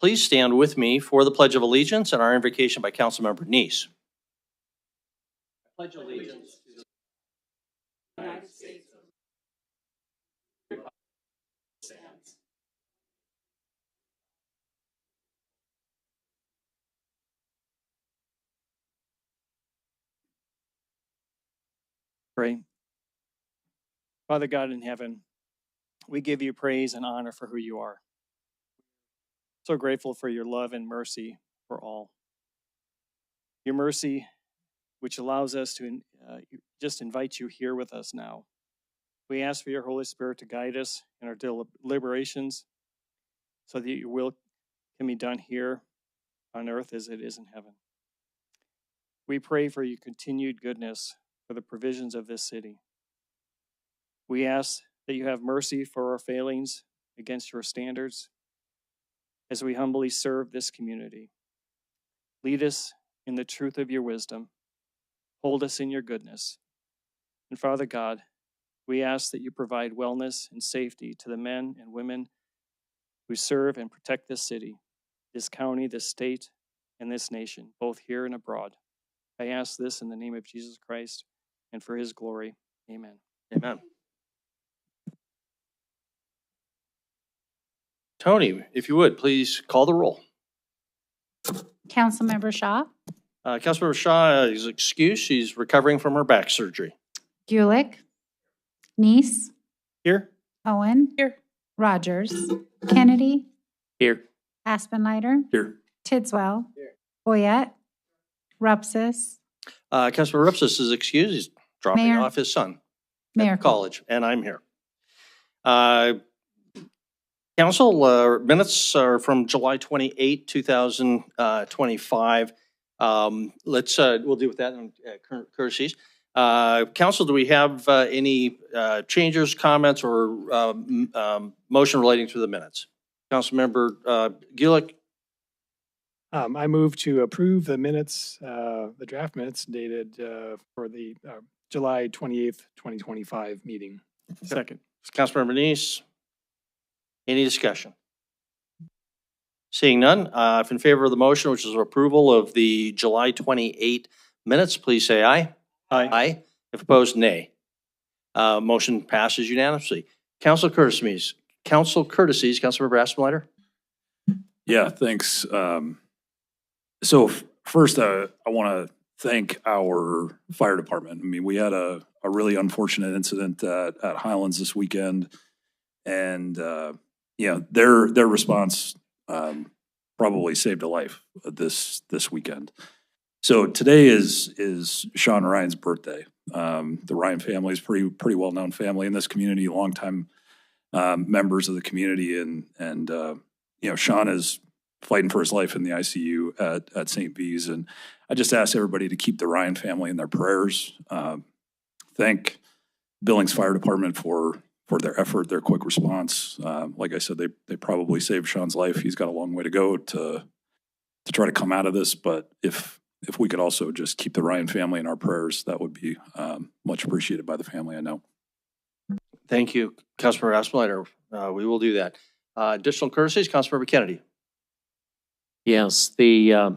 please stand with me for the Pledge of Allegiance and our invocation by Councilmember Neese. I pledge allegiance to the United States of America. Pray. Father God in heaven, we give you praise and honor for who you are. So grateful for your love and mercy for all. Your mercy, which allows us to just invite you here with us now. We ask for your Holy Spirit to guide us in our deliberations so that your will can be done here on earth as it is in heaven. We pray for your continued goodness for the provisions of this city. We ask that you have mercy for our failings against your standards as we humbly serve this community. Lead us in the truth of your wisdom. Hold us in your goodness. And Father God, we ask that you provide wellness and safety to the men and women who serve and protect this city, this county, this state, and this nation, both here and abroad. I ask this in the name of Jesus Christ and for his glory. Amen. Amen. Tony, if you would, please call the roll. Councilmember Shaw, Councilmember Shaw is excused. She's recovering from her back surgery. Gulick, Neese, Here? Owen, Here. Rogers, Kennedy, Here. Aspenleiter, Here. Tidswell, Boyette, Rupsis, Councilmember Rupsis is excused. He's dropping Mayor. off his son Mayor at college, and I'm here. Council, minutes are from July 28, 2025. We'll deal with that in current courtesies. Council, do we have any changes, comments, or motion relating to the minutes? Councilmember Gulick. I move to approve the minutes, the draft minutes dated for the July 28th, 2025 meeting. Second. Councilmember Neese. Any discussion? Seeing none, if in favor of the motion, which is approval of the July 28 minutes, please say aye. Aye. Aye. If opposed, nay. Motion passes unanimously. Council courtesies, Councilmember Aspenleiter. Yeah, thanks. So first, I want to thank our fire department. I mean, we had a really unfortunate incident at Highlands this weekend, and their response probably saved a life this weekend. So today is Sean Ryan's birthday. The Ryan family is pretty well known family in this community, longtime members of the community, and Sean is fighting for his life in the ICU at St. V's, and I just ask everybody to keep the Ryan family in their prayers. Thank Billings Fire Department for their effort, their quick response. Like I said, they probably saved Sean's life. He's got a long way to go to try to come out of this, but if we could also just keep the Ryan family in our prayers, that would be much appreciated by the family, I know. Thank you, Councilmember Aspenleiter. We will do that. Additional courtesies, Councilmember Kennedy. Yes, the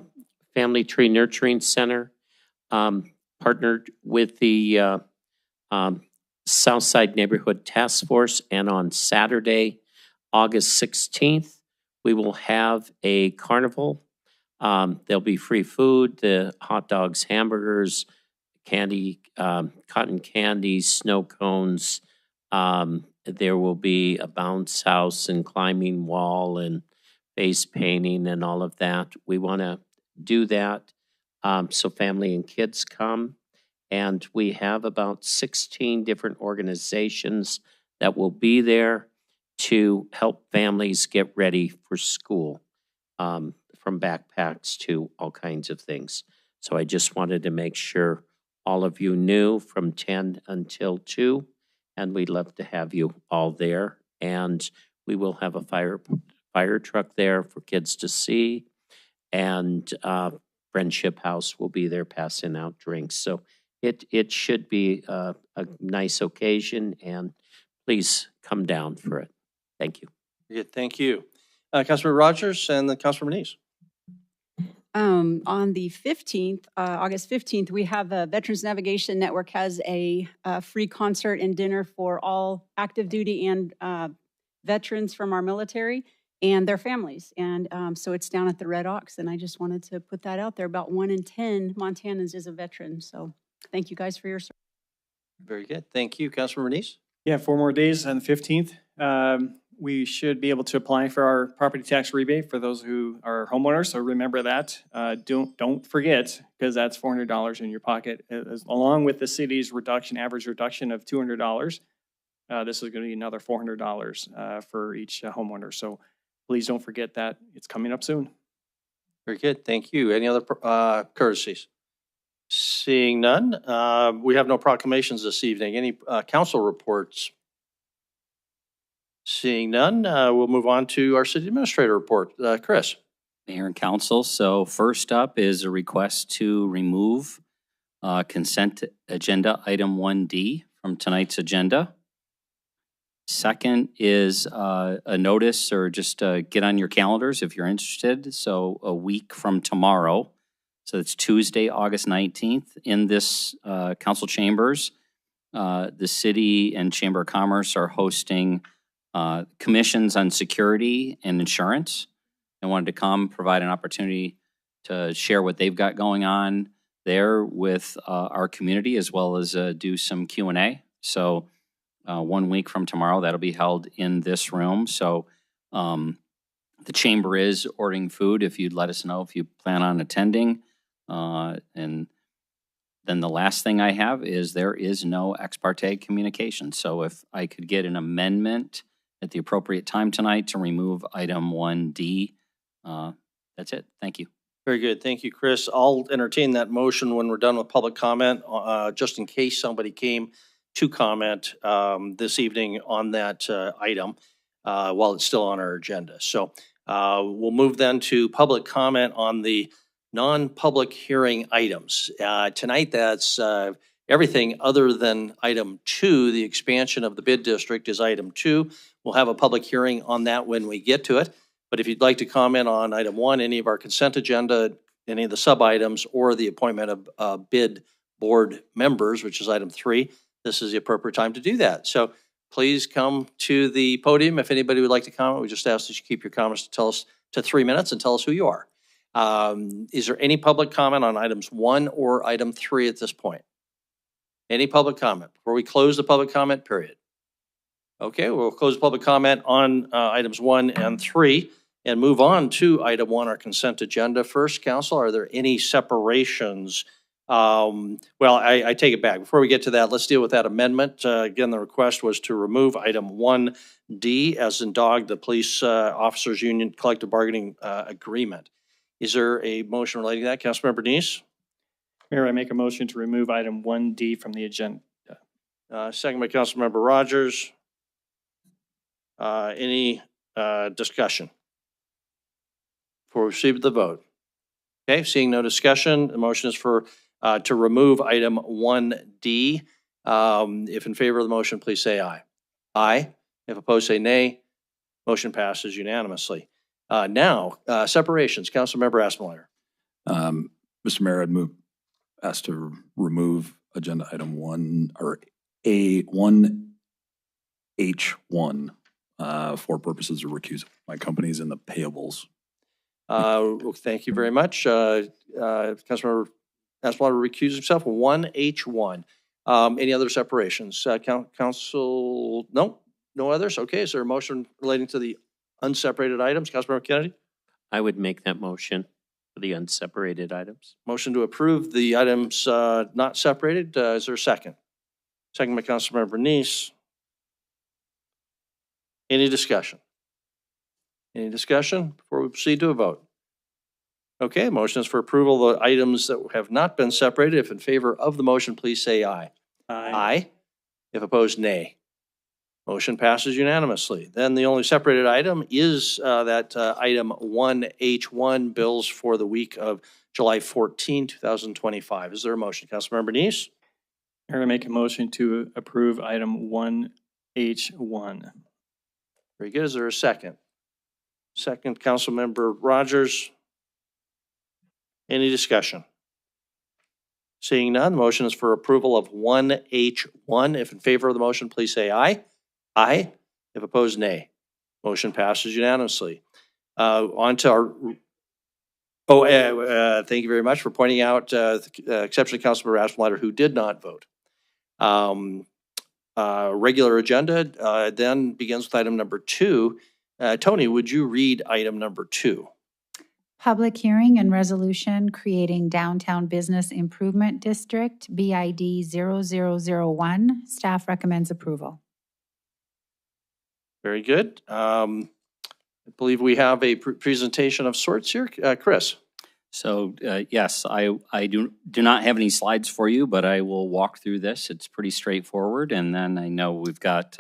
Family Tree Nurturing Center partnered with the Southside Neighborhood Task Force, and on Saturday, August 16th, we will have a carnival. There'll be free food, the hot dogs, hamburgers, candy, cotton candy, snow cones. There will be a bounce house and climbing wall and face painting and all of that. We want to do that so family and kids come. And we have about 16 different organizations that will be there to help families get ready for school, from backpacks to all kinds of things. So I just wanted to make sure all of you knew from 10 until 2, and we'd love to have you all there. And we will have a fire truck there for kids to see, and Friendship House will be there passing out drinks. So it should be a nice occasion, and please come down for it. Thank you. Good, thank you. Councilmember Rogers and then Councilmember Denise. On the 15th, August 15th, we have Veterans Navigation Network has a free concert and dinner for all active duty and veterans from our military and their families. And so it's down at the Red Ox. And I just wanted to put that out there. About 1 in 10 Montanans is a veteran. So thank you guys for your service. Very good. Thank you, Councilmember Denise. Yeah, 4 more days on the 15th. We should be able to apply for our property tax rebate for those who are homeowners. So remember that. Don't forget, because that's $400 in your pocket, along with the city's average reduction of $200. This is going to be another $400 for each homeowner. So please don't forget that. It's coming up soon. Very good. Thank you. Any other courtesies? Seeing none, we have no proclamations this evening. Any council reports? Seeing none, we'll move on to our city administrator report. Chris. Mayor and council. So first up is a request to remove consent agenda item 1D from tonight's agenda. Second is a notice, or just get on your calendars if you're interested. So a week from tomorrow, so it's Tuesday, August 19th, in this council chambers, the city and Chamber of Commerce are hosting commissions on security and insurance. I wanted to come provide an opportunity to share what they've got going on there with our community, as well as do some Q&A. So 1 week from tomorrow, that'll be held in this room. So the chamber is ordering food if you'd let us know if you plan on attending. And then the last thing I have is there is no ex parte communication. So if I could get an amendment at the appropriate time tonight to remove item 1D, that's it. Thank you. Very good. Thank you, Chris. I'll entertain that motion when we're done with public comment, just in case somebody came to comment this evening on that item while it's still on our agenda. So we'll move then to public comment on the non-public hearing items. Tonight, that's everything other than item 2, the expansion of the bid district is item 2. We'll have a public hearing on that when we get to it. But if you'd like to comment on item 1, any of our consent agenda, any of the sub-items, or the appointment of bid board members, which is item 3, this is the appropriate time to do that. So please come to the podium if anybody would like to comment. We just ask that you keep your comments to 3 minutes and tell us who you are. Is there any public comment on items 1 or item 3 at this point? Any public comment before we close the public comment period? Okay, we'll close public comment on items 1 and 3 and move on to item 1, our consent agenda. First, council, are there any separations? Well, I take it back. Before we get to that, let's deal with that amendment. Again, the request was to remove item 1D, as in dog, the police officers union collective bargaining agreement. Is there a motion relating to that? Councilmember Denise? Mayor, I make a motion to remove item 1D from the agenda. Second by Councilmember Rogers. Any discussion before we proceed with the vote? Okay, seeing no discussion, the motion is for to remove item 1D. If in favor of the motion, please say aye. Aye. If opposed, say nay. Motion passes unanimously. Now, separations. Councilmember Aspenlier. Mr. Mayor, I'd ask to remove agenda item 1 or A1H1 for purposes of recusal. My company's in the payables. Well, thank you very much. Councilmember Aspenlier recused himself. 1H1. Any other separations? Council, no others? Okay, is there a motion relating to the unseparated items? Councilmember Kennedy? I would make that motion for the unseparated items. Motion to approve the items not separated. Is there a second? Second by Councilmember Bernice. Any discussion? Any discussion before we proceed to a vote? Okay, motion is for approval of the items that have not been separated. If in favor of the motion, please say aye. Aye. If opposed, nay. Motion passes unanimously. Then the only separated item is that item 1H1, bills for the week of July 14, 2025. Is there a motion? Councilmember Bernice? Mayor, I make a motion to approve item 1H1. Very good. Is there a second? second Councilmember Rogers. Any discussion? Seeing none, the motion is for approval of 1H1. If in favor of the motion, please say aye. Aye. If opposed, nay. Motion passes unanimously. On to our, thank you very much for pointing out, exception to Councilmember Aspenlighter, who did not vote. Regular agenda then begins with item number 2. Tony, would you read item number 2? Public hearing and resolution creating Downtown Business Improvement District, BID 0001. Staff recommends approval. Very good. I believe we have a presentation of sorts here. Chris. So yes, I do not have any slides for you, but I will walk through this. It's pretty straightforward. And then I know we've got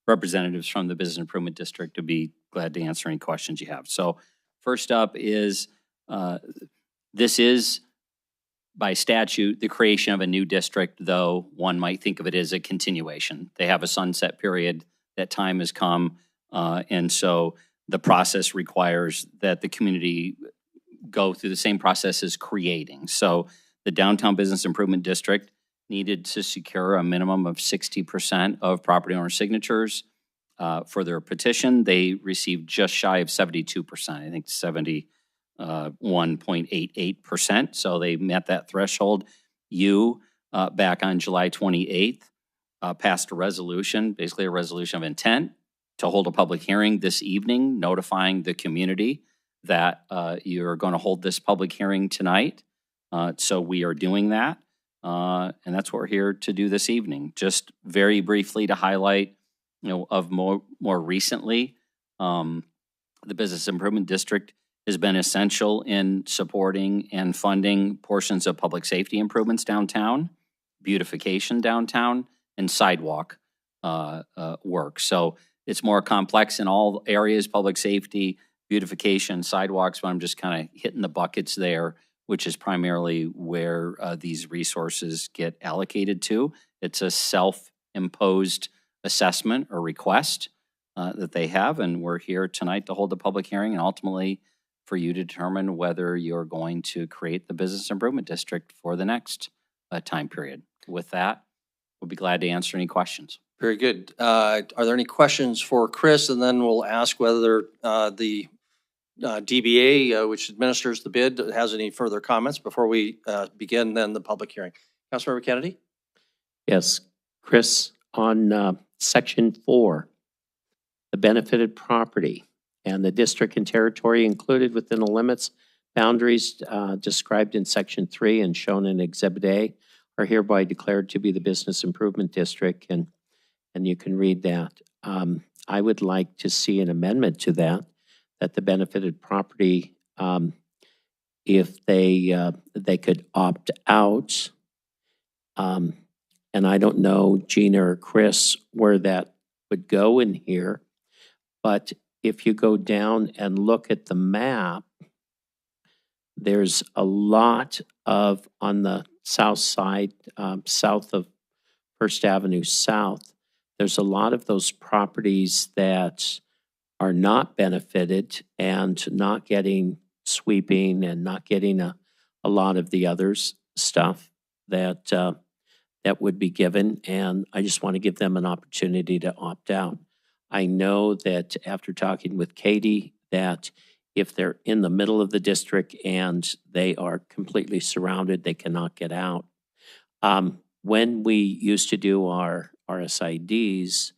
representatives from the Business Improvement District to be glad to answer any questions you have. So first up is, this is by statute, the creation of a new district, though one might think of it as a continuation. They have a sunset period. That time has come. And so the process requires that the community go through the same process as creating. So the Downtown Business Improvement District needed to secure a minimum of 60% of property owner signatures for their petition. They received just shy of 72%, I think 71.88%. So they met that threshold. Back on July 28th, passed a resolution, basically a resolution of intent to hold a public hearing this evening, notifying the community that you're going to hold this public hearing tonight. So we are doing that. And that's what we're here to do this evening. Just very briefly to highlight, of more recently, the Business Improvement District has been essential in supporting and funding portions of public safety improvements downtown, beautification downtown, and sidewalk work. So it's more complex in all areas, public safety, beautification, sidewalks, but I'm just kind of hitting the buckets there, which is primarily where these resources get allocated to. It's a self-imposed assessment or request that they have, and we're here tonight to hold the public hearing and ultimately for you to determine whether you're going to create the Business Improvement District for the next time period. With that, we'll be glad to answer any questions. Very good. Are there any questions for Chris? And then we'll ask whether the DBA, which administers the bid, has any further comments before we begin then the public hearing. Councilmember Kennedy? Yes, Chris, on Section 4, the benefited property and the district and territory included within the limits, boundaries described in Section 3 and shown in Exhibit A are hereby declared to be the Business Improvement District, and you can read that. I would like to see an amendment to that the benefited property, if they could opt out, and I don't know, Gina or Chris, where that would go in here, but if you go down and look at the map, there's a lot of, on the south side, south of First Avenue South, there's a lot of those properties that are not benefited and not getting sweeping and not getting a lot of the others stuff that that would be given. And I just want to give them an opportunity to opt out. I know that after talking with Katie, that if they're in the middle of the district and they are completely surrounded, they cannot get out. When we used to do our RSIDs,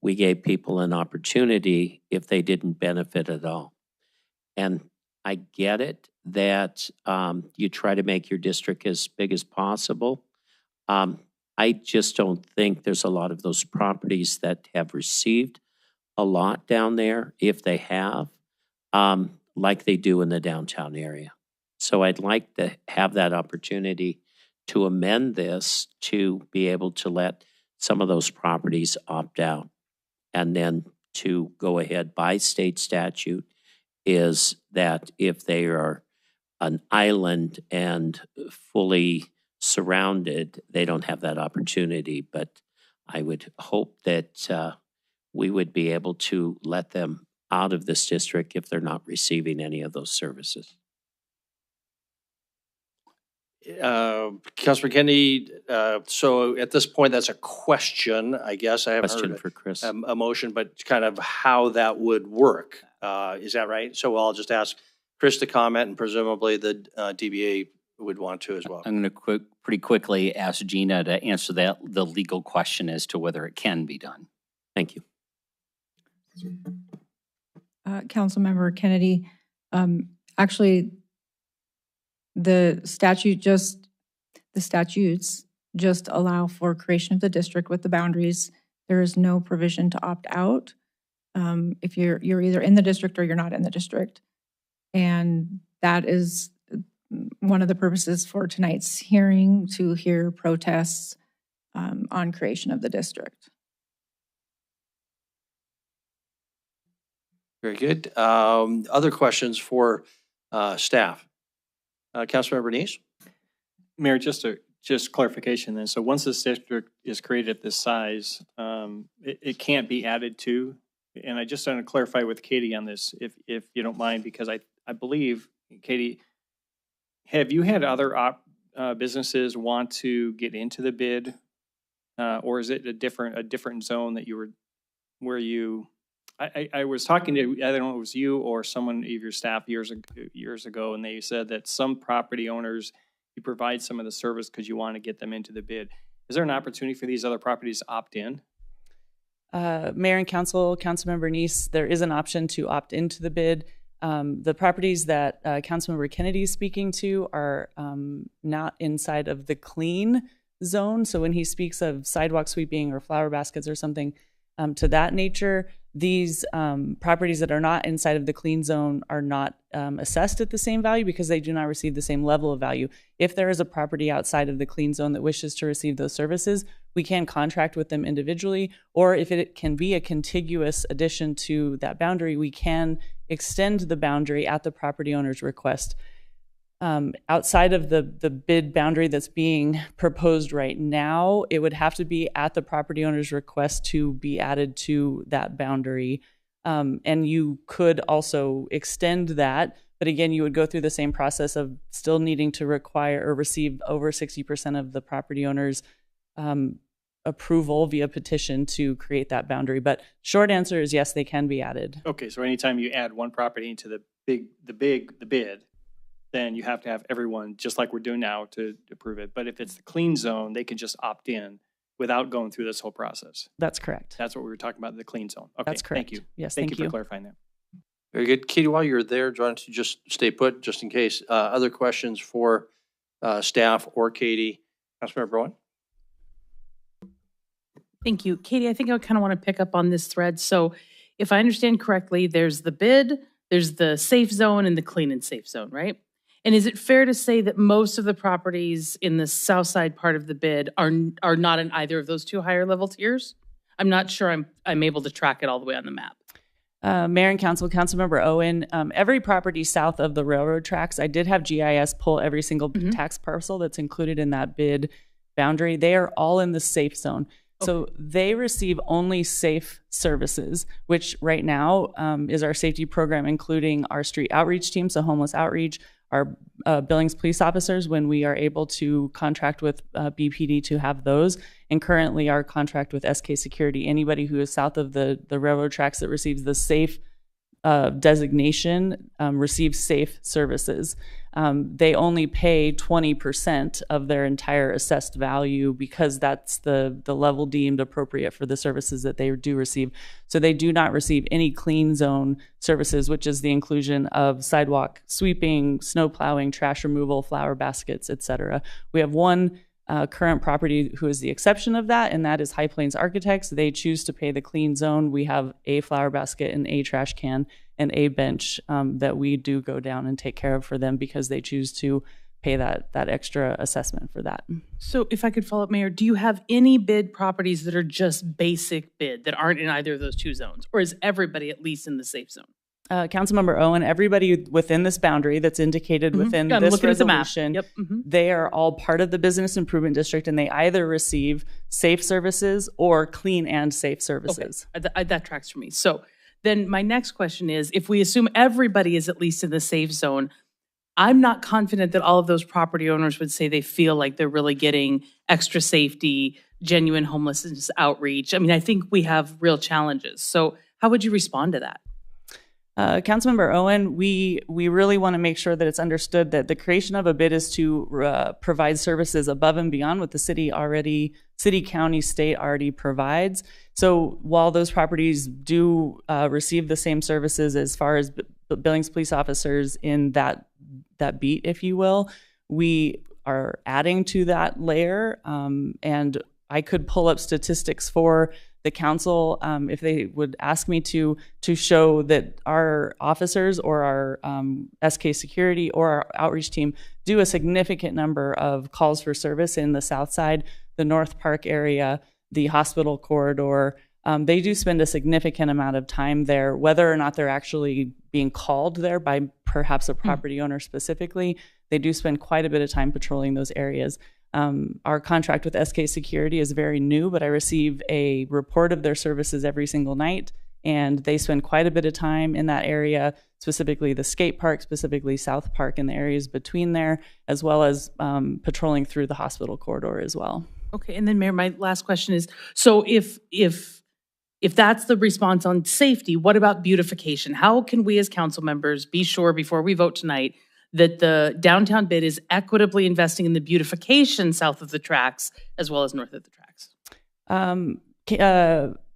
we gave people an opportunity if they didn't benefit at all. And I get it that you try to make your district as big as possible. I just don't think there's a lot of those properties that have received a lot down there, if they have, like they do in the downtown area. So I'd like to have that opportunity to amend this to be able to let some of those properties opt out. And then to go ahead by state statute is that if they are an island and fully surrounded, they don't have that opportunity. But I would hope that we would be able to let them out of this district if they're not receiving any of those services. Councilor Kennedy, so at this point, that's a question, I guess. I haven't Question heard for Chris. a motion, but kind of how that would work. Is that right? So I'll just ask Chris to comment, and presumably the DBA would want to as well. I'm going to pretty quickly ask Gina to answer the legal question as to whether it can be done. Thank you. Councilmember Kennedy, actually, the statutes just allow for creation of the district with the boundaries. There is no provision to opt out. If you're either in the district or you're not in the district. And that is one of the purposes for tonight's hearing, to hear protests on creation of the district. Very good. Other questions for staff? Councilmember Nice? Mayor, just clarification then. So once this district is created at this size, it can't be added to. And I just want to clarify with Katie on this, if you don't mind, because I believe, Katie, have you had other businesses want to get into the bid? Or is it a different zone that I was talking to, I don't know if it was you or someone of your staff years ago, and they said that some property owners, you provide some of the service because you want to get them into the bid. Is there an opportunity for these other properties to opt in? Mayor and Councilmember Nice, there is an option to opt into the bid. The properties that Councilmember Kennedy is speaking to are not inside of the clean zone. So when he speaks of sidewalk sweeping or flower baskets or something to that nature, these properties that are not inside of the clean zone are not assessed at the same value because they do not receive the same level of value. If there is a property outside of the clean zone that wishes to receive those services, we can contract with them individually, or if it can be a contiguous addition to that boundary, we can extend the boundary at the property owner's request. Outside of the bid boundary that's being proposed right now, it would have to be at the property owner's request to be added to that boundary. And you could also extend that, but again, you would go through the same process of still needing to require or receive over 60% of the property owner's approval via petition to create that boundary. But short answer is yes, they can be added. Okay, so anytime you add one property into the bid, then you have to have everyone, just like we're doing now, to approve it. But if it's the clean zone, they can just opt in without going through this whole process. That's correct. That's what we were talking about, the clean zone. Okay, That's correct. Thank you. Yes, Thank thank you you. for clarifying that. Very good. Katie, while you're there, do you want to just stay put, just in case? Other questions for staff or Katie? Councilmember Brown? Thank you. Katie, I think I kind of want to pick up on this thread. So if I understand correctly, there's the bid, there's the safe zone, and the clean and safe zone, right? And is it fair to say that most of the properties in the south side part of the bid are not in either of those two higher level tiers? I'm not sure I'm able to track it all the way on the map. Mayor and Councilmember Owen, every property south of the railroad tracks, I did have GIS pull every single tax parcel that's included in that bid boundary. They are all in the safe zone. Okay. So they receive only safe services, which right now is our safety program, including our street outreach team, so homeless outreach, our Billings police officers when we are able to contract with BPD to have those, and currently our contract with SK Security. Anybody who is south of the railroad tracks that receives the safe designation receives safe services. They only pay 20% of their entire assessed value because that's the level deemed appropriate for the services that they do receive. So they do not receive any clean zone services, which is the inclusion of sidewalk sweeping, snow plowing, trash removal, flower baskets, etc. We have one current property who is the exception of that, and that is High Plains Architects. They choose to pay the clean zone. We have a flower basket and a trash can and a bench that we do go down and take care of for them because they choose to pay that extra assessment for that. So if I could follow up, Mayor, do you have any bid properties that are just basic bid that aren't in either of those two zones? Or is everybody at least in the safe zone? Councilmember Owen, everybody within this boundary that's indicated within this resolution, Yep. They are all part of the business improvement district, and they either receive safe services or clean and safe services. Okay. That tracks for me. So then my next question is, if we assume everybody is at least in the safe zone, I'm not confident that all of those property owners would say they feel like they're really getting extra safety, genuine homelessness outreach. I mean, I think we have real challenges. So how would you respond to that? Councilmember Owen, we really want to make sure that it's understood that the creation of a bid is to provide services above and beyond what the city, county, state already provides. So while those properties do receive the same services as far as Billings police officers in that beat, if you will, we are adding to that layer. And I could pull up statistics for the council if they would ask me to show that our officers or our SK security or our outreach team do a significant number of calls for service in the South Side, the North Park area, the hospital corridor. They do spend a significant amount of time there, whether or not they're actually being called there by perhaps a property owner specifically. They do spend quite a bit of time patrolling those areas. Our contract with SK Security is very new, but I receive a report of their services every single night, and they spend quite a bit of time in that area, specifically the skate park, specifically South Park and the areas between there, as well as patrolling through the hospital corridor as well. Okay, and then Mayor, my last question is, so if that's the response on safety, what about beautification? How can we as council members be sure before we vote tonight that the downtown bid is equitably investing in the beautification south of the tracks as well as north of the tracks?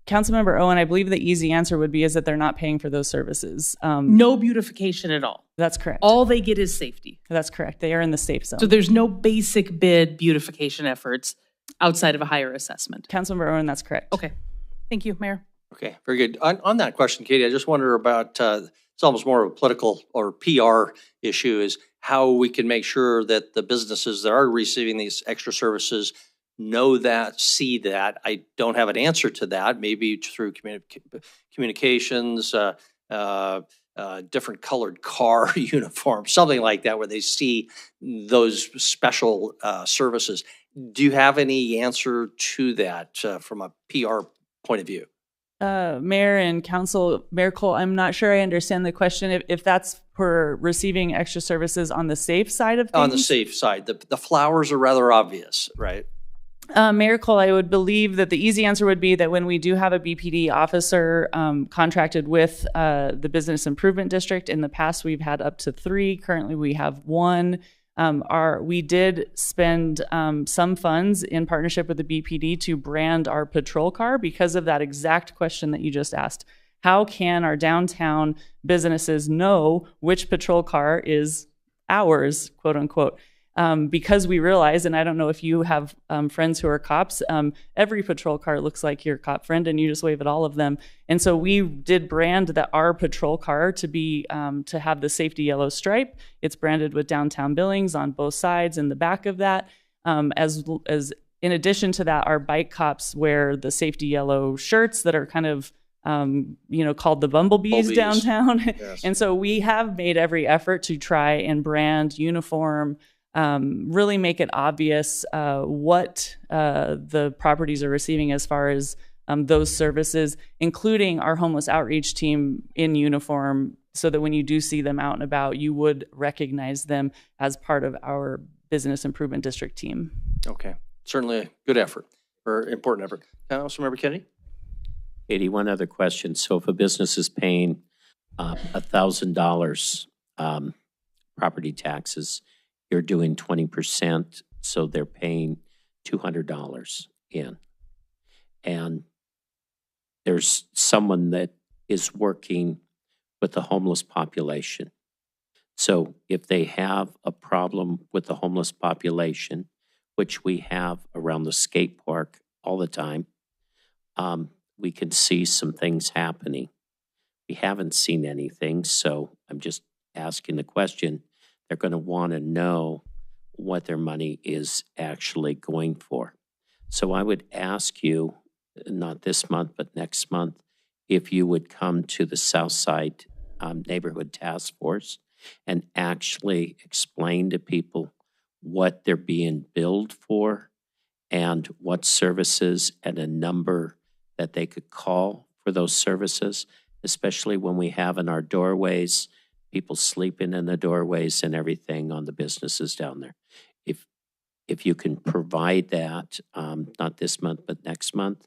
Councilmember Owen, I believe the easy answer would be is that they're not paying for those services. No beautification at all. That's correct. All they get is safety. That's correct. They are in the safe zone. So there's no basic bid beautification efforts outside of a higher assessment. Councilmember Owen, that's correct. Okay. Thank you, Mayor. Okay, very good. On that question, Katie, I just wonder about, it's almost more of a political or PR issue, is how we can make sure that the businesses that are receiving these extra services know that, see that. I don't have an answer to that, maybe through communications, different colored car uniforms, something like that, where they see those special services. Do you have any answer to that from a PR point of view? Mayor and Council, Mayor Cole, I'm not sure I understand the question. If that's for receiving extra services on the safe side of things? On the safe side. The flowers are rather obvious, right? Mayor Cole, I would believe that the easy answer would be that when we do have a BPD officer contracted with the Business Improvement District, in the past we've had up to 3. Currently we have 1. We did spend some funds in partnership with the BPD to brand our patrol car because of that exact question that you just asked. How can our downtown businesses know which patrol car is ours, quote unquote? Because we realize, and I don't know if you have friends who are cops, every patrol car looks like your cop friend and you just wave at all of them. And so we did brand our patrol car to be, to have the safety yellow stripe. It's branded with downtown Billings on both sides and the back of that. As in addition to that, our bike cops wear the safety yellow shirts that are kind of, called the bumblebees downtown. Yes. And so we have made every effort to try and brand, uniform, really make it obvious what the properties are receiving as far as those services, including our homeless outreach team in uniform, so that when you do see them out and about, you would recognize them as part of our Business Improvement District team. Okay, certainly a good effort, or important effort. Councilmember Kennedy? Katie, one other question. So if a business is paying $1,000 property taxes, you're doing 20%, so they're paying $200 in. And there's someone that is working with the homeless population. So if they have a problem with the homeless population, which we have around the skate park all the time, we can see some things happening. We haven't seen anything, so I'm just asking the question. They're going to want to know what their money is actually going for. So I would ask you, not this month, but next month, if you would come to the Southside Neighborhood Task Force and actually explain to people what they're being billed for and what services and a number that they could call for those services. especially when we have in our doorways, people sleeping in the doorways and everything on the businesses down there. If you can provide that, not this month, but next month,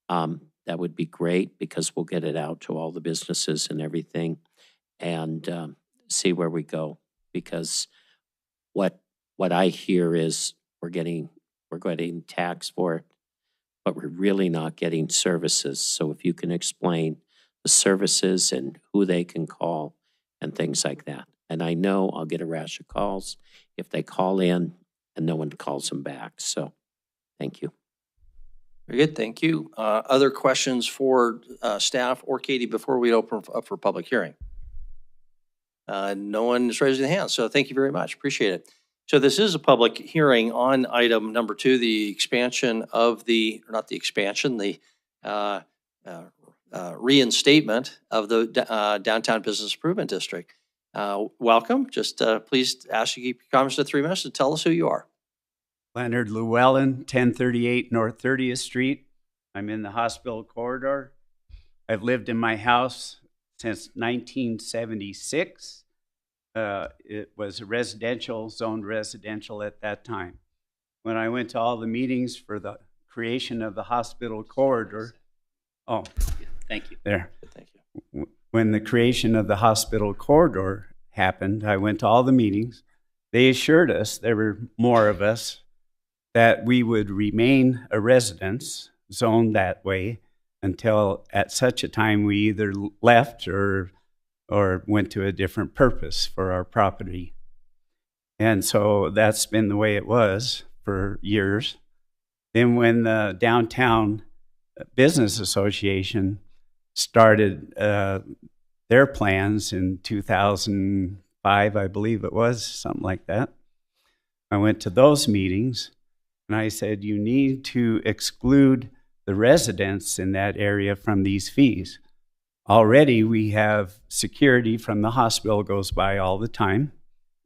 that would be great, because we'll get it out to all the businesses and everything, and see where we go. Because what I hear is we're getting taxed for it, but we're really not getting services. So if you can explain the services and who they can call and things like that. And I know I'll get a rash of calls if they call in and no one calls them back. So thank you. Very good, thank you. Other questions for staff or Katie before we open up for public hearing? No one is raising their hand, so thank you very much. Appreciate it. So this is a public hearing on item number 2, the expansion of the, or not the expansion, the reinstatement of the Downtown Business Improvement District. Welcome. Just please ask you to keep your comments to 3 minutes and tell us who you are. Leonard Llewellyn, 1038 North 30th Street. I'm in the hospital corridor. I've lived in my house since 1976. It was zoned residential at that time. When I went to all the meetings for the creation of the hospital corridor, Thank you. there. Thank you. When the creation of the hospital corridor happened, I went to all the meetings. They assured us, there were more of us, that we would remain a residence zoned that way until at such a time we either left or went to a different purpose for our property. And so that's been the way it was for years. Then when the Downtown Business Association started their plans in 2005, I believe it was, something like that, I went to those meetings and I said, you need to exclude the residents in that area from these fees. Already we have security from the hospital goes by all the time,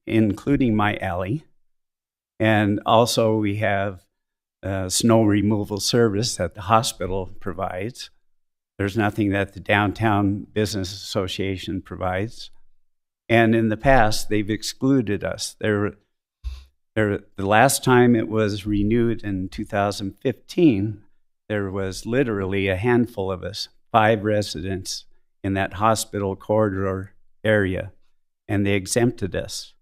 including my alley. And also we have snow removal service that the hospital provides. There's nothing that the Downtown Business Association provides. And in the past, they've excluded us. The last time it was renewed in 2015, there was literally a handful of us, 5 residents in that hospital corridor area, and they exempted us.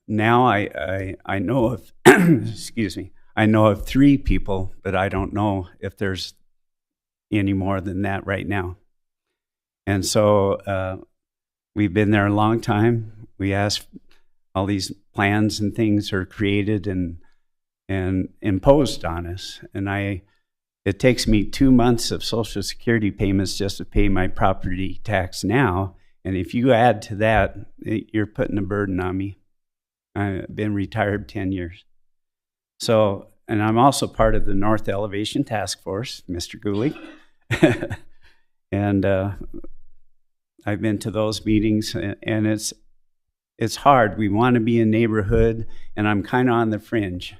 Now I know of, excuse me, I know of 3 people, but I don't know if there's any more than that right now. And so we've been there a long time. We asked, all these plans and things are created and imposed on us. And it takes me 2 months of Social Security payments just to pay my property tax now. And if you add to that, you're putting a burden on me. I've been retired 10 years. So, and I'm also part of the North Elevation Task Force, Mr. Gooley. And I've been to those meetings, and it's hard. We want to be a neighborhood, and I'm kind of on the fringe.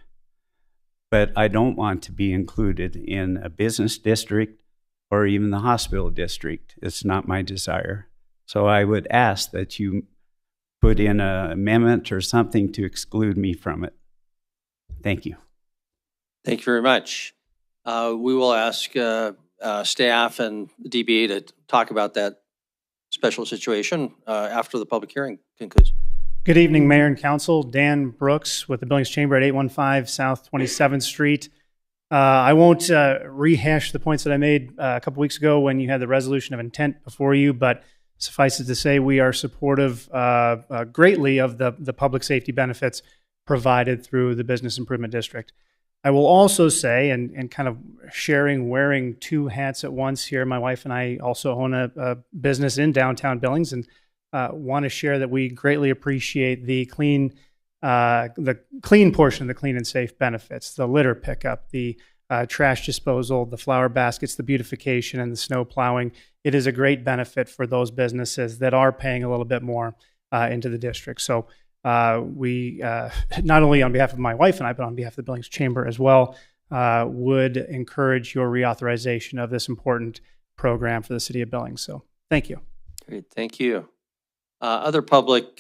But I don't want to be included in a business district or even the hospital district. It's not my desire. So I would ask that you put in an amendment or something to exclude me from it. Thank you. Thank you very much. We will ask staff and DBA to talk about that special situation after the public hearing concludes. Good evening, Mayor and Council. Dan Brooks with the Billings Chamber at 815 South 27th Street. I won't rehash the points that I made a couple weeks ago when you had the resolution of intent before you, but suffice it to say we are supportive greatly of the public safety benefits provided through the Business Improvement District. I will also say, and kind of wearing 2 hats at once here, my wife and I also own a business in downtown Billings, and want to share that we greatly appreciate the clean portion of the clean and safe benefits, the litter pickup, the trash disposal, the flower baskets, the beautification, and the snow plowing. It is a great benefit for those businesses that are paying a little bit more into the district. So we, not only on behalf of my wife and I, but on behalf of the Billings Chamber as well, would encourage your reauthorization of this important program for the city of Billings. So Thank you. Great, thank you. Other public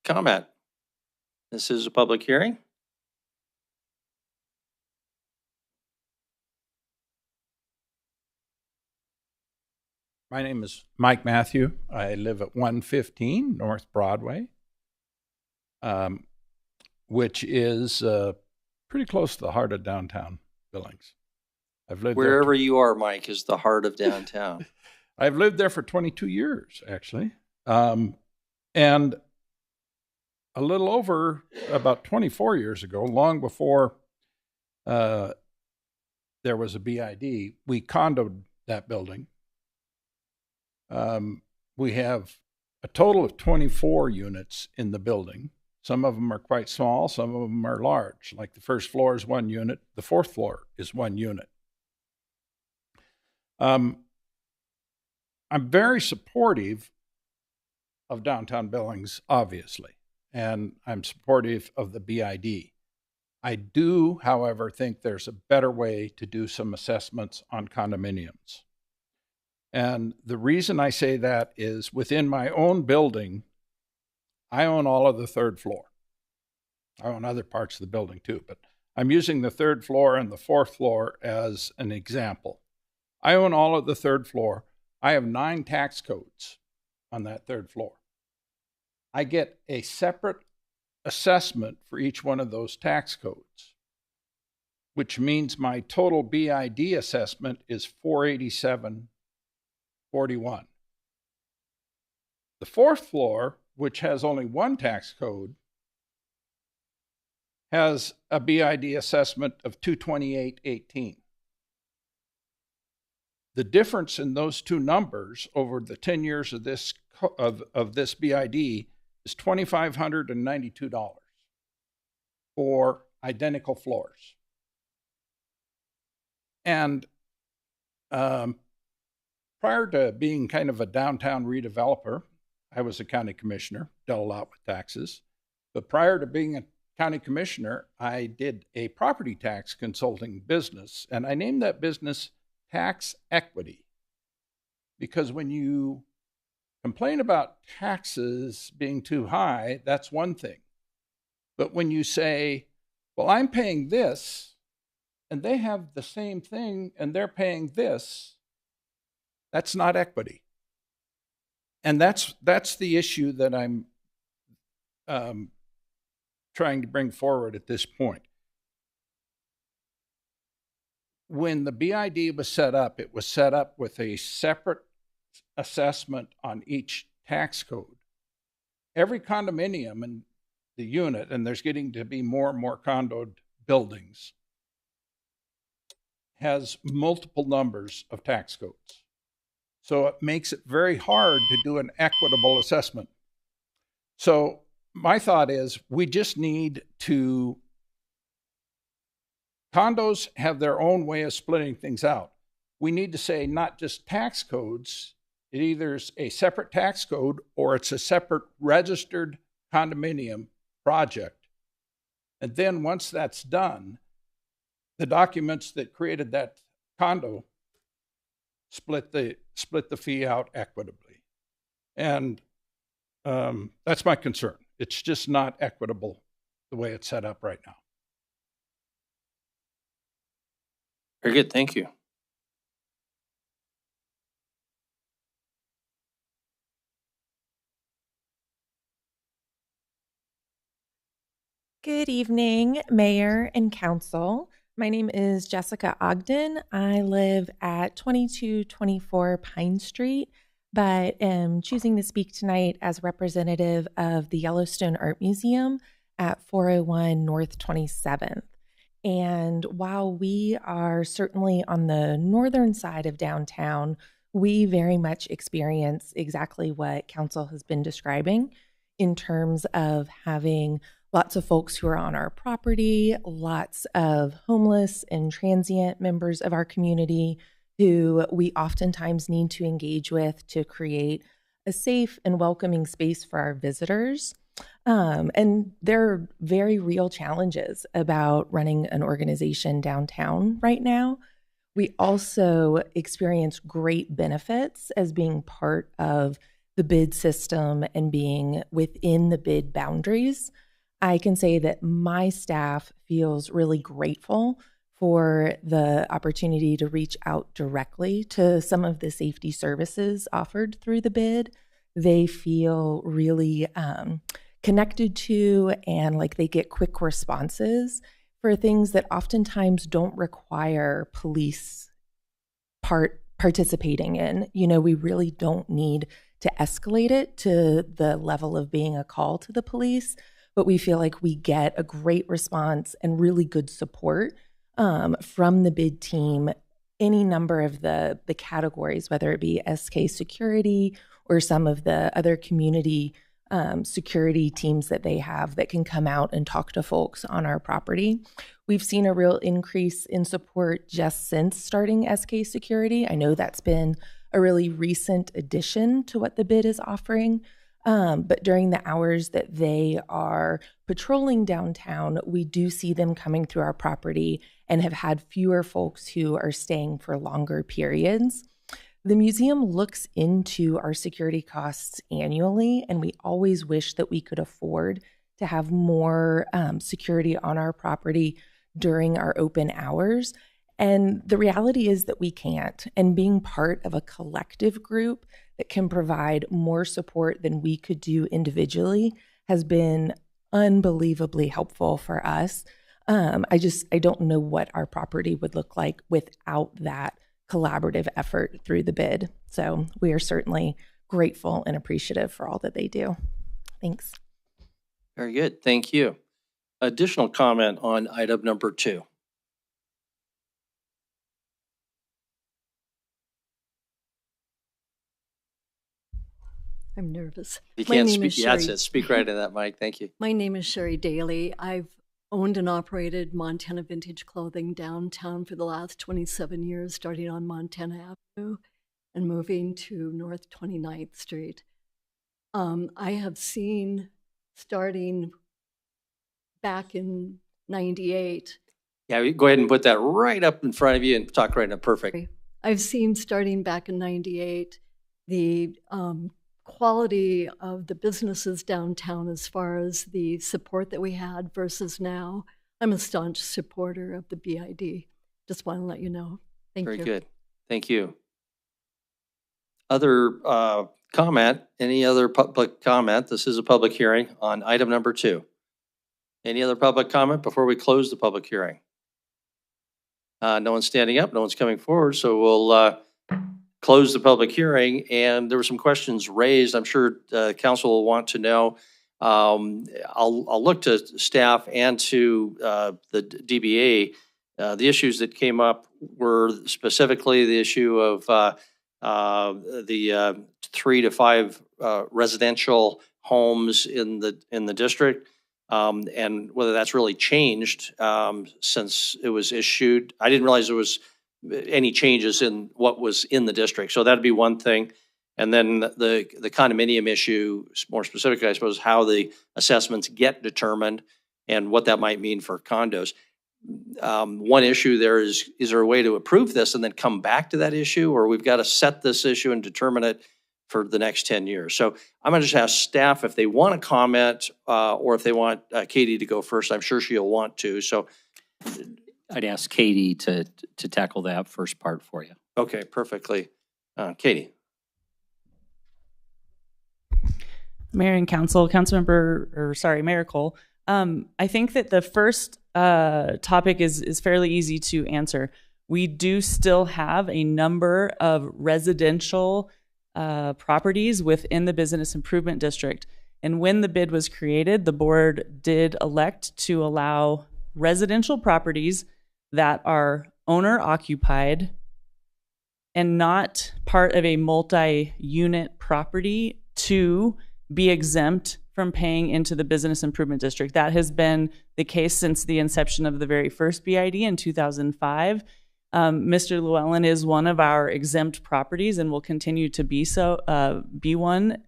comment? This is a public hearing. My name is Mike Matthew. I live at 115 North Broadway, which is pretty close to the heart of downtown Billings. I've lived Wherever you are, Mike, is the heart of downtown. I've lived there for 22 years, actually. And a little over about 24 years ago, long before there was a BID, we condoed that building. We have a total of 24 units in the building. Some of them are quite small, some of them are large. Like the first floor is 1 unit, the 4th floor is 1 unit. I'm very supportive of downtown Billings, obviously, and I'm supportive of the BID. I do, however, think there's a better way to do some assessments on condominiums. And the reason I say that is within my own building, I own all of the 3rd floor. I own other parts of the building too, but I'm using the 3rd floor and the 4th floor as an example. I own all of the 3rd floor. I have 9 tax codes on that 3rd floor. I get a separate assessment for each one of those tax codes, which means my total BID assessment is $487.41. The 4th floor, which has only 1 tax code, has a BID assessment of $228.18. The difference in those two numbers over the 10 years of this BID is $2,592 for identical floors. And prior to being kind of a downtown redeveloper, I was a county commissioner, dealt a lot with taxes. But prior to being a county commissioner, I did a property tax consulting business, and I named that business Tax Equity. Because when you complain about taxes being too high, that's one thing. But when you say, well, I'm paying this, and they have the same thing, and they're paying this, that's not equity. And that's the issue that I'm trying to bring forward at this point. When the BID was set up, it was set up with a separate assessment on each tax code. Every condominium in the unit, and there's getting to be more and more condoed buildings, has multiple numbers of tax codes. So it makes it very hard to do an equitable assessment. So my thought is we just need to, condos have their own way of splitting things out. We need to say not just tax codes, it either is a separate tax code or it's a separate registered condominium project. And then once that's done, the documents that created that condo split the fee out equitably. And that's my concern. It's just not equitable the way it's set up right now. Very good, thank you. Good evening, Mayor and Council. My name is Jessica Ogden. I live at 2224 Pine Street, but am choosing to speak tonight as representative of the Yellowstone Art Museum at 401 North 27th. And while we are certainly on the northern side of downtown, we very much experience exactly what Council has been describing in terms of having lots of folks who are on our property, lots of homeless and transient members of our community who we oftentimes need to engage with to create a safe and welcoming space for our visitors. And there are very real challenges about running an organization downtown right now. We also experience great benefits as being part of the bid system and being within the bid boundaries. I can say that my staff feels really grateful for the opportunity to reach out directly to some of the safety services offered through the bid. They feel really connected to and like they get quick responses for things that oftentimes don't require police participating in. You know, we really don't need to escalate it to the level of being a call to the police, but we feel like we get a great response and really good support from the bid team, any number of the categories, whether it be SK security or some of the other community security teams that they have that can come out and talk to folks on our property. We've seen a real increase in support just since starting SK security. I know that's been a really recent addition to what the bid is offering. But during the hours that they are patrolling downtown, we do see them coming through our property and have had fewer folks who are staying for longer periods. The museum looks into our security costs annually, and we always wish that we could afford to have more security on our property during our open hours. And the reality is that we can't. And being part of a collective group that can provide more support than we could do individually has been unbelievably helpful for us. I don't know what our property would look like without that collaborative effort through the bid. So we are certainly grateful and appreciative for all that they do. Thanks. Very good. Thank you. Additional comment on item number 2. I'm nervous. You My can't name speak. is Yeah, Sherry. speak right into that mic. Thank you. My name is Sherry Daly. I've owned and operated Montana Vintage Clothing downtown for the last 27 years, starting on Montana Avenue and moving to North 29th Street. I have seen, starting back in 98. Yeah, go ahead and put that right up in front of you and talk right now. Perfect. I've seen, starting back in 98, the quality of the businesses downtown as far as the support that we had versus now. I'm a staunch supporter of the BID. Just want to let you know. Thank you. Very good. Thank you. Other comment? Any other public comment? This is a public hearing on item number 2. Any other public comment before we close the public hearing? No one's standing up. No one's coming forward. So we'll close the public hearing. And there were some questions raised. I'm sure council will want to know. I'll look to staff and to the DBA. The issues that came up were specifically the issue of the 3 to 5 residential homes in the district, and whether that's really changed since it was issued. I didn't realize there was any changes in what was in the district, so that'd be one thing. And then the condominium issue, more specifically, I suppose, how the assessments get determined and what that might mean for condos. One issue there is there a way to approve this and then come back to that issue, or we've got to set this issue and determine it for the next 10 years? So I'm going to just ask staff if they want to comment or if they want Katie to go first. I'm sure she'll want to. So I'd ask Katie to tackle that first part for you. Okay, perfectly. Katie. Mayor and Council, Mayor Cole. I think that the first topic is fairly easy to answer. We do still have a number of residential properties within the Business Improvement District. And when the bid was created, the board did elect to allow residential properties that are owner occupied and not part of a multi-unit property to be exempt from paying into the Business Improvement District. That has been the case since the inception of the very first BID in 2005. Mr. Llewellyn is one of our exempt properties and will continue to be one.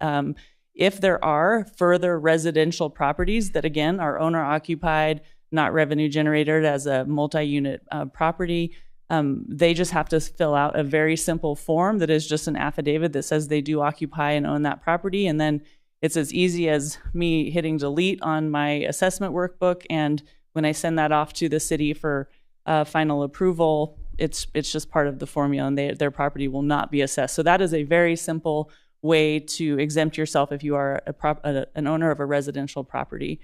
If there are further residential properties that, again, are owner occupied, not revenue generated as a multi-unit property, They just have to fill out a very simple form that is just an affidavit that says they do occupy and own that property. And then it's as easy as me hitting delete on my assessment workbook. And when I send that off to the city for final approval, it's just part of the formula, and their property will not be assessed. So that is a very simple way to exempt yourself if you are an owner of a residential property.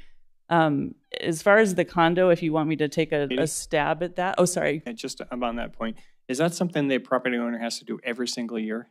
As far as the condo, if you want me to take a stab at that. Oh, sorry. And just on that point, is that something the property owner has to do every single year?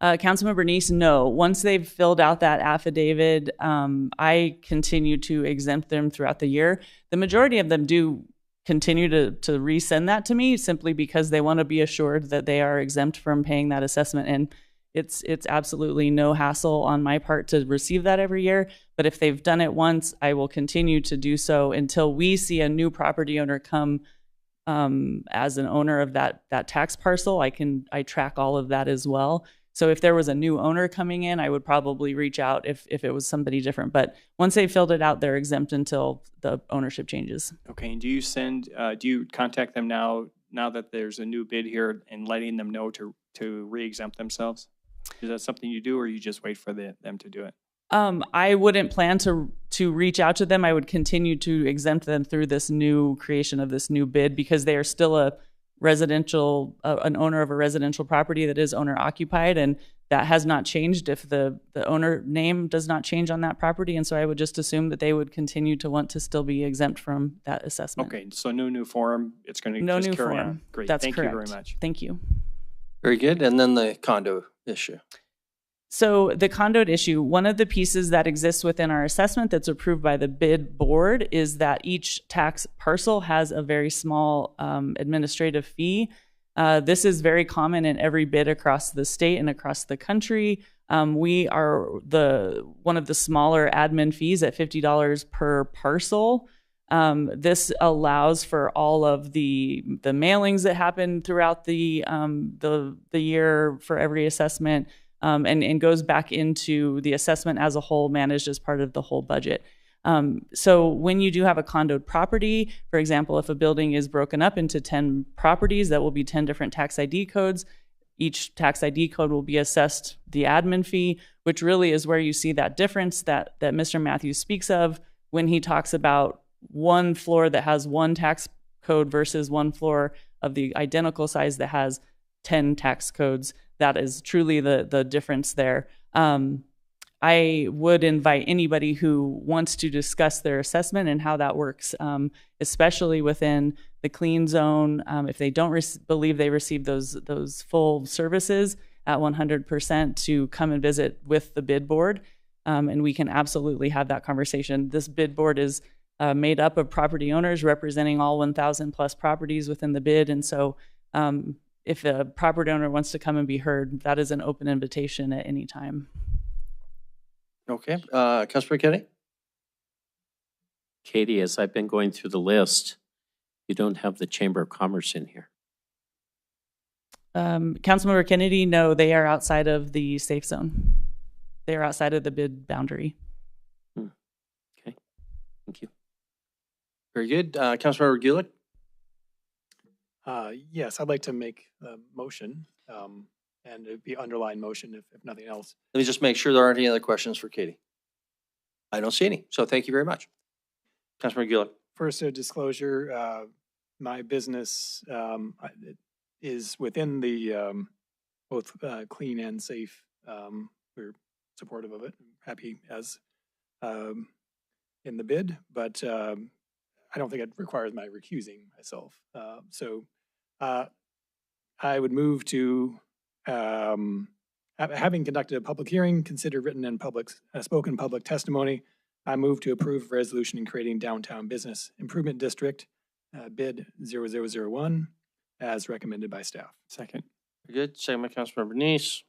Councilmember Neese, no. Once they've filled out that affidavit, I continue to exempt them throughout the year. The majority of them do continue to resend that to me simply because they want to be assured that they are exempt from paying that assessment. And it's absolutely no hassle on my part to receive that every year. But if they've done it once, I will continue to do so until we see a new property owner come as an owner of that tax parcel. I track all of that as well. So if there was a new owner coming in, I would probably reach out if it was somebody different. But once they filled it out, they're exempt until the ownership changes. Okay, and do you contact them now that there's a new bid here and letting them know to re-exempt themselves? Is that something you do, or you just wait for them to do it? I wouldn't plan to reach out to them. I would continue to exempt them through this new creation of this new bid because they are still an owner of a residential property that is owner occupied, and that has not changed if the owner name does not change on that property. And so I would just assume that they would continue to want to still be exempt from that assessment. Okay, so no new form. It's going to no just new carry form. on. Great. That's Thank correct. you very much. Thank you. Very good. And then the condo issue. So the condoed issue, one of the pieces that exists within our assessment that's approved by the bid board is that each tax parcel has a very small administrative fee. This is very common in every bid across the state and across the country. We are one of the smaller admin fees at $50 per parcel. This allows for all of the mailings that happen throughout the year for every assessment. And goes back into the assessment as a whole, managed as part of the whole budget. So when you do have a condoed property, for example, if a building is broken up into 10 properties, that will be 10 different tax ID codes. Each tax ID code will be assessed the admin fee, which really is where you see that difference that Mr. Matthews speaks of when he talks about one floor that has one tax code versus one floor of the identical size that has 10 tax codes. That is truly the difference there. I would invite anybody who wants to discuss their assessment and how that works, especially within the clean zone. If they don't believe they receive those full services at 100%, to come and visit with the bid board, and we can absolutely have that conversation. This bid board is made up of property owners representing all 1,000 plus properties within the bid, and so if a property owner wants to come and be heard, that is an open invitation at any time. Okay, Councilor Kennedy? Katie, as I've been going through the list, you don't have the Chamber of Commerce in here. Councilmember Kennedy, no, they are outside of the safe zone. They are outside of the bid boundary. Okay, thank you. Very good. Councilmember Gulick? Yes, I'd like to make a motion, and it'd be underlined motion if nothing else. Let me just make sure there aren't any other questions for Katie. I don't see any, so thank you very much. Councilmember Gulick. First, a disclosure, my business is within the both clean and safe. We're supportive of it, happy as in the bid, but I don't think it requires my recusing myself. So I would move to, having conducted a public hearing, consider written and spoken public testimony, I move to approve resolution in creating downtown business improvement district, bid 0001, as recommended by staff. Second. Very good. Second by Councilmember Neese.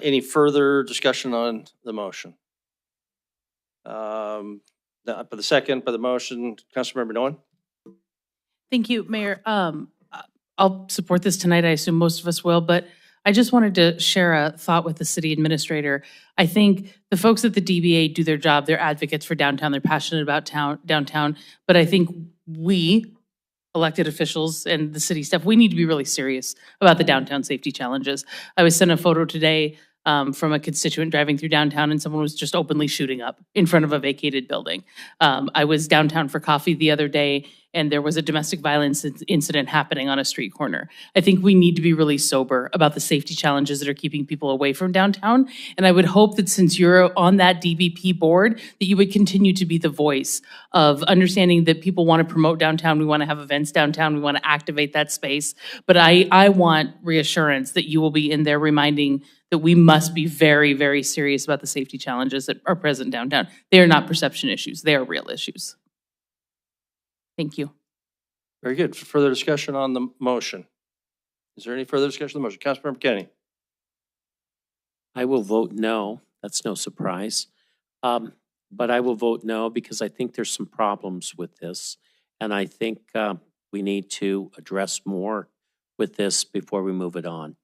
Any further discussion on the motion? For the second, for the motion, Councilmember Nolan. Thank you, Mayor. I'll support this tonight. I assume most of us will, but I just wanted to share a thought with the city administrator. I think the folks at the DBA do their job. They're advocates for downtown. They're passionate about downtown. But I think we, elected officials and the city staff, we need to be really serious about the downtown safety challenges. I was sent a photo today from a constituent driving through downtown, and someone was just openly shooting up in front of a vacated building. I was downtown for coffee the other day, and there was a domestic violence incident happening on a street corner. I think we need to be really sober about the safety challenges that are keeping people away from downtown. And I would hope that since you're on that DBP board, that you would continue to be the voice of understanding that people want to promote downtown. We want to have events downtown. We want to activate that space. But I want reassurance that you will be in there reminding that we must be very, very serious about the safety challenges that are present downtown. They are not perception issues. They are real issues. Thank you. Very good. Further discussion on the motion? Is there any further discussion on the motion? Councilmember Kennedy. I will vote no. That's no surprise. But I will vote no because I think there's some problems with this. And I think we need to address more with this before we move it on.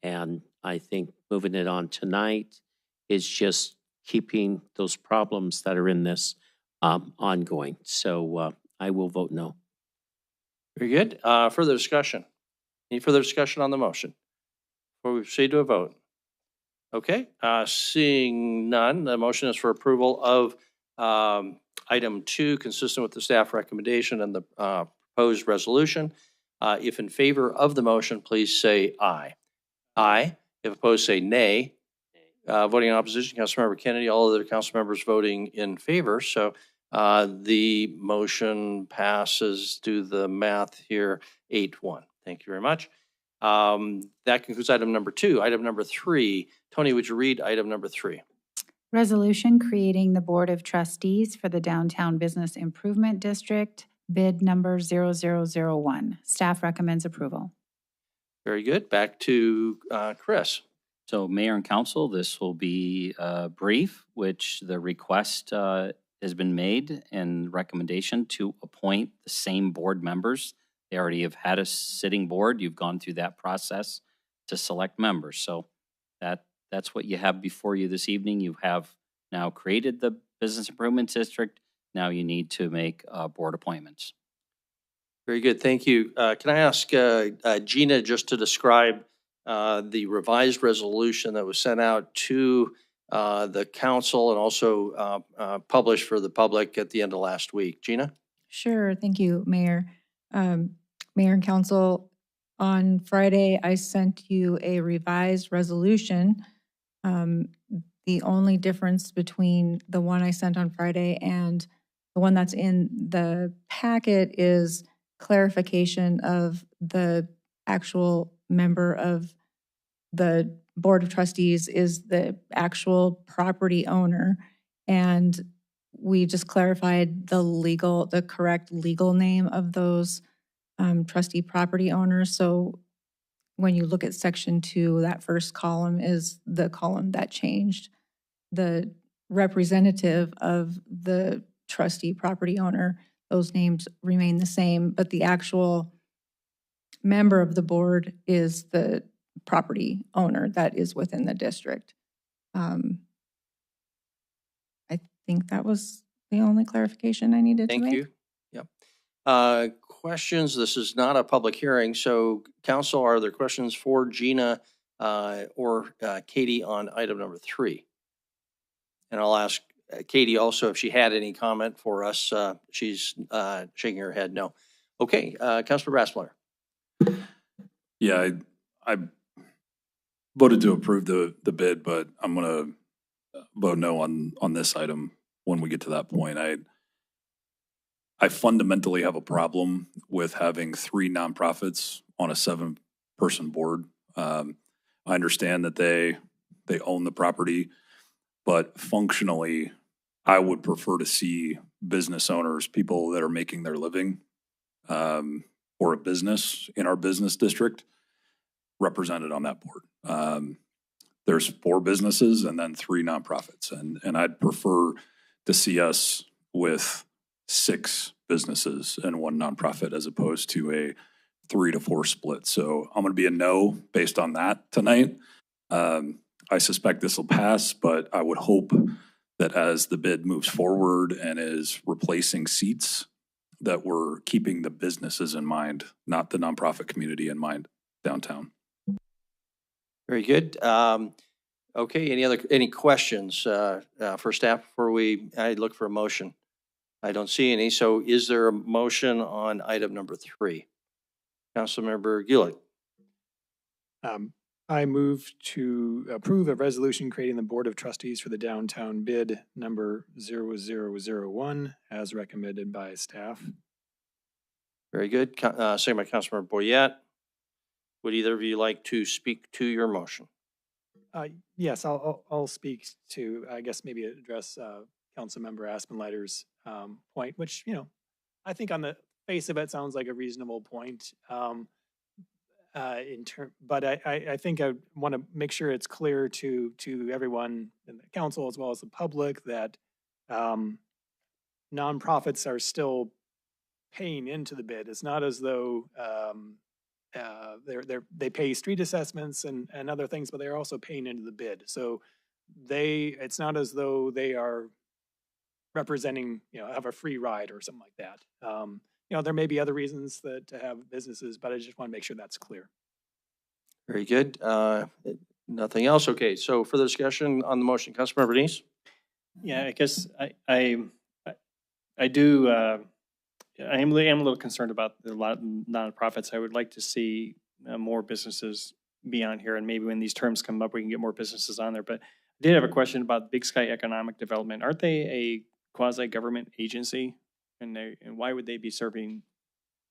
And I think moving it on tonight is just keeping those problems that are in this ongoing. So I will vote no. Very good. Further discussion? Any further discussion on the motion before we proceed to a vote? Okay, seeing none, the motion is for approval of item 2, consistent with the staff recommendation and the proposed resolution. If in favor of the motion, please say aye. Aye. If opposed, say nay. Voting in opposition, Councilmember Kennedy. All other council members voting in favor. So the motion passes. Do the math here, 8-1. Thank you very much. That concludes item number 2. Item number 3. Tony, would you read item number 3? Resolution creating the Board of Trustees for the Downtown Business Improvement District, bid number 0001. Staff recommends approval. Very good. Back to Chris. So Mayor and Council, this will be brief, which the request has been made and recommendation to appoint the same board members. They already have had a sitting board. You've gone through that process to select members. So that's what you have before you this evening. You have now created the Business Improvement District. Now you need to make board appointments. Very good. Thank you. Can I ask Gina just to describe the revised resolution that was sent out to the council and also published for the public at the end of last week? Gina? Sure. Thank you, Mayor. Mayor and Council, on Friday, I sent you a revised resolution. The only difference between the one I sent on Friday and the one that's in the packet is clarification of the actual member of the Board of Trustees is the actual property owner. And we just clarified the correct legal name of those trustee property owners. So when you look at section 2, that first column is the column that changed. The representative of the trustee property owner, those names remain the same, but the actual member of the board is the property owner that is within the district. I think that was the only clarification I needed to make. Thank you. Yep. Questions? This is not a public hearing, so council, are there questions for Gina or Katie on item number 3? And I'll ask Katie also if she had any comment for us. She's shaking her head no. Okay, Councilor Rassler. Yeah, I voted to approve the bid, but I'm going to vote no on this item when we get to that point. I fundamentally have a problem with having 3 nonprofits on a 7-person board. I understand that they own the property, but functionally, I would prefer to see business owners, people that are making their living or a business in our business district, represented on that board. There's 4 businesses and then 3 nonprofits, and I'd prefer to see us with 6 businesses and 1 nonprofit as opposed to a 3 to 4 split. So I'm going to be a no based on that tonight. I suspect this will pass, but I would hope that as the bid moves forward and is replacing seats, that we're keeping the businesses in mind, not the nonprofit community in mind downtown. Very good. Okay, any questions for staff before I look for a motion? I don't see any. So is there a motion on item number 3? Councilmember Gullik. I move to approve a resolution creating the Board of Trustees for the downtown bid number 0001 as recommended by staff. Very good. Second by Councilmember Boyette. Would either of you like to speak to your motion? Yes, I'll speak to, I guess, maybe address Councilmember Aspenleiter's point, which, I think on the face of it sounds like a reasonable point. But I think I want to make sure it's clear to everyone in the council as well as the public that nonprofits are still paying into the bid. It's not as though they pay street assessments and other things, but they're also paying into the bid. So it's not as though they are representing, have a free ride or something like that. There may be other reasons to have businesses, but I just want to make sure that's clear. Very good. Nothing else? Okay, so further discussion on the motion. Councilmember Denise? Yeah, I guess I do, I am a little concerned about a lot of nonprofits. I would like to see more businesses be on here, and maybe when these terms come up, we can get more businesses on there. But I did have a question about Big Sky Economic Development. Aren't they a quasi-government agency? And why would they be serving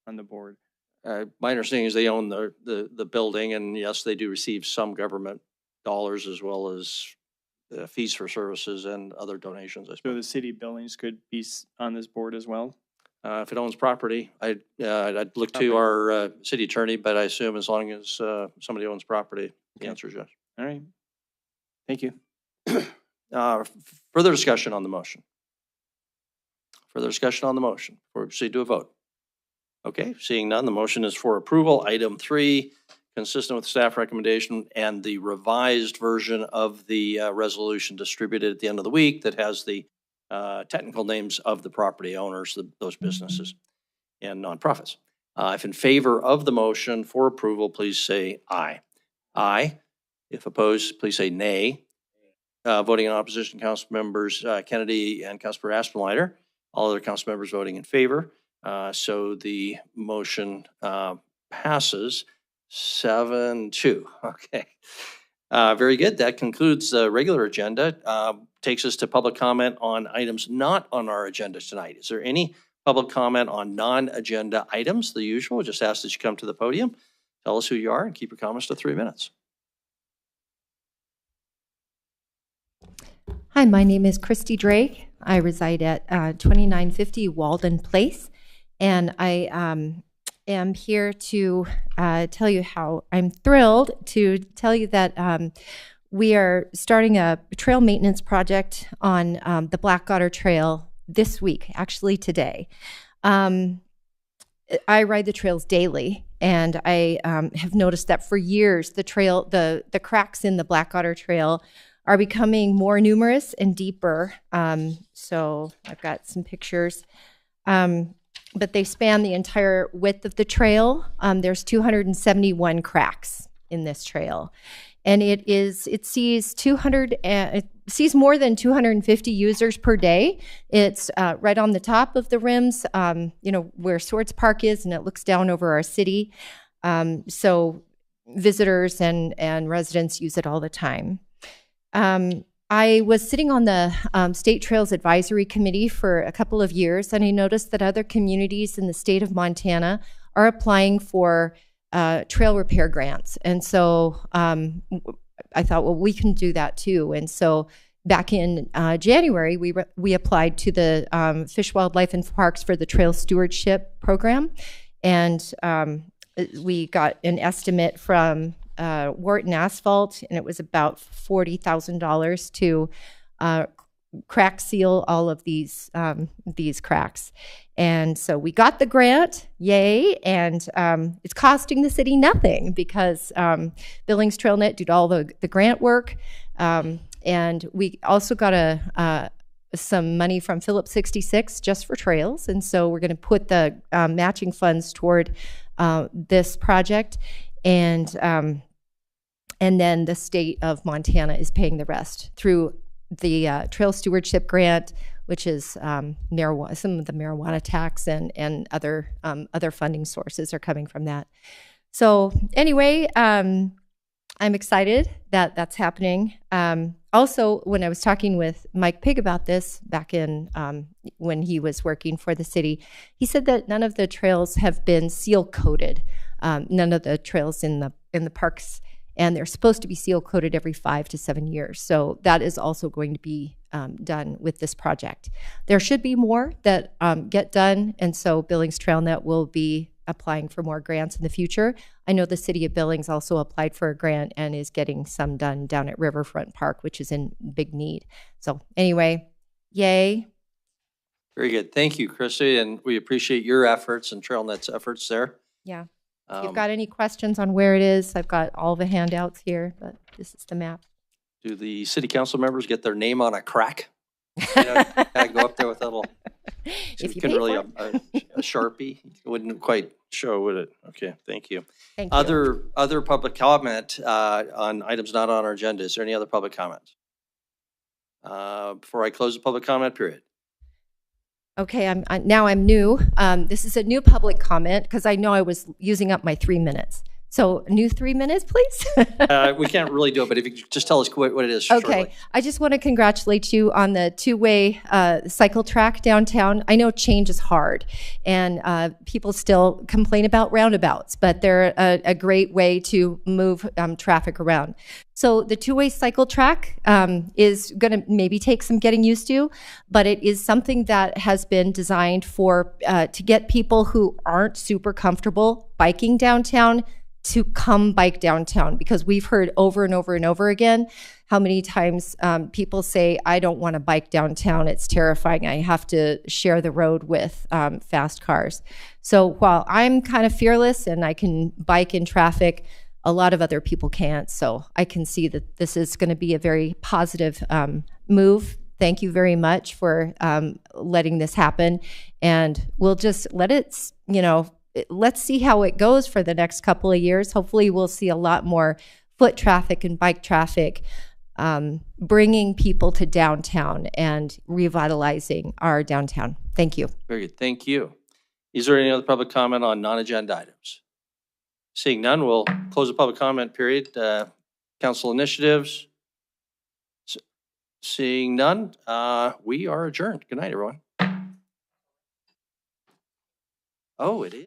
on the board? My understanding is they own the building, and yes, they do receive some government dollars as well as fees for services and other donations, I So suppose. the city of Billings could be on this board as well? If it owns property, I'd look to our city attorney, but I assume as long as somebody owns property, the answer is yes. All right. Thank you. Further discussion on the motion. Further discussion on the motion before we proceed to a vote. Okay, seeing none, the motion is for approval. Item 3, consistent with staff recommendation and the revised version of the resolution distributed at the end of the week that has the technical names of the property owners, those businesses and nonprofits. If in favor of the motion for approval, please say aye. Aye. If opposed, please say nay. Voting in opposition, Council members Kennedy and Councilmember Aspenleiter. All other council members voting in favor. So the motion passes 7-2. Okay. Very good. That concludes the regular agenda. Takes us to public comment on items not on our agenda tonight. Is there any public comment on non-agenda items? The usual, just ask that you come to the podium, tell us who you are, and keep your comments to 3 minutes. Hi, my name is Christy Drake. I reside at 2950 Walden Place, and I am here to tell you how I'm thrilled to tell you that we are starting a trail maintenance project on the Black Otter Trail this week, actually today. I ride the trails daily, and I have noticed that for years the cracks in the Black Otter Trail are becoming more numerous and deeper. So I've got some pictures. But they span the entire width of the trail. There's 271 cracks in this trail. And it sees more than 250 users per day. It's right on the top of the rims, where Swords Park is, and it looks down over our city. So visitors and residents use it all the time. I was sitting on the State Trails Advisory Committee for a couple of years, and I noticed that other communities in the state of Montana are applying for trail repair grants. And so I thought, well, we can do that too. And so back in January, we applied to the Fish, Wildlife, and Parks for the Trail Stewardship Program. And we got an estimate from Wharton Asphalt, and it was about $40,000 to crack seal all of these cracks. And so we got the grant, yay, and it's costing the city nothing because Billings TrailNet did all the grant work. And we also got a some money from Phillips 66 just for trails. And so we're going to put the matching funds toward this project. And then the state of Montana is paying the rest through the Trail Stewardship Grant, which is marijuana, some of the marijuana tax and other funding sources are coming from that. So anyway, I'm excited that that's happening. Also, when I was talking with Mike Pigg about this back in when he was working for the city, he said that none of the trails have been seal coated. None of the trails in the parks, and they're supposed to be seal coated every 5 to 7 years. So that is also going to be done with this project. There should be more that get done, and so Billings TrailNet will be applying for more grants in the future. I know the city of Billings also applied for a grant and is getting some done down at Riverfront Park, which is in big need. So anyway, yay. Very good. Thank you, Christy, and we appreciate your efforts and TrailNet's efforts there. Yeah. If you've got any questions on where it is, I've got all the handouts here, but this is the map. Do the city council members get their name on a crack? You know, gotta go up there with a little. If you can pay really for a Sharpie. It wouldn't quite show, would it? Okay, thank you. Thank you. Other public comment on items not on our agenda. Is there any other public comment? Before I close the public comment period. Okay, now I'm new. This is a new public comment because I know I was using up my 3 minutes. So new 3 minutes, please. We can't really do it, but if you could just tell us what it is. Okay, shortly. I just want to congratulate you on the two-way cycle track downtown. I know change is hard, and people still complain about roundabouts, but they're a great way to move traffic around. So the two-way cycle track is going to maybe take some getting used to, but it is something that has been designed for to get people who aren't super comfortable biking downtown to come bike downtown, because we've heard over and over and over again how many times people say, I don't want to bike downtown. It's terrifying. I have to share the road with fast cars. So while I'm kind of fearless and I can bike in traffic, a lot of other people can't. So I can see that this is going to be a very positive move. Thank you very much for letting this happen. And we'll just let it, let's see how it goes for the next couple of years. Hopefully we'll see a lot more foot traffic and bike traffic, bringing people to downtown and revitalizing our downtown. Thank you. Very good. Thank you. Is there any other public comment on non-agenda items? Seeing none, we'll close the public comment period. Council initiatives. Seeing none, we are adjourned. Good night, everyone. Oh, it is.